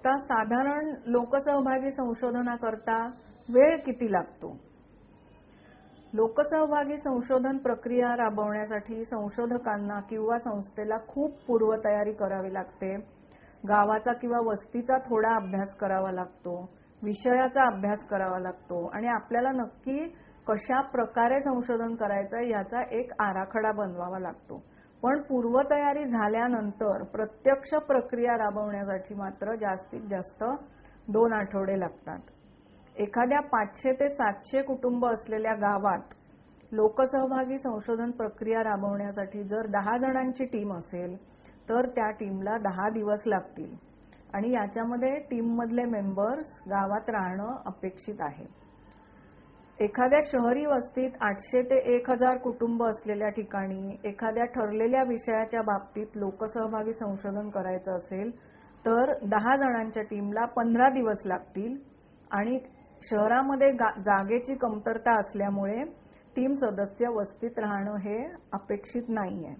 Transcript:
आता साधारण लोकसहभागी संशोधनाकरता वेळ किती लागतो? लोकसहभागी संशोधन प्रक्रिया राबवण्यासाठी संशोधकांना किंवा संस्थेला खूप पूर्वतयारी करावी लागते. गावाचा किंवा वस्तीचा थोडा अभ्यास करावा लागतो, विषयाचा अभ्यास करावा लागतो आणि आपल्याला नक्की कशा प्रकारे संशोधन करायचं याचा एक आराखडा बनवावा लागतो. पण पूर्वतयारी झाल्यानंतर प्रत्यक्ष प्रक्रिया राबवण्यासाठी मात्र जास्तीत जास्त 2 आठवडे लागतात. एखाद्या 500 ते 700 कुटुंब असलेल्या गावात लोकसहभागी संशोधन प्रक्रिया राबवण्यासाठी जर 10 जणांची टीम असेल तर त्या टीमला 10 दिवस लागतील आणि याच्यामध्ये टीम मधले मेंबर्स गावात राहणं अपेक्षित आहे. एखाद्या शहरी वस्तीत 800 ते 1000 कुटुंब असलेल्या ठिकाणी एखाद्या ठरलेल्या विषयाच्या बाबतीत लोकसहभागी संशोधन करायचं असेल तर 10 जणांच्या टीमला 15 दिवस लागतील आणि शहरामध्ये जागेची कमतरता असल्यामुळे टीम सदस्य वस्तीत राहणं हे अपेक्षित नाहीये.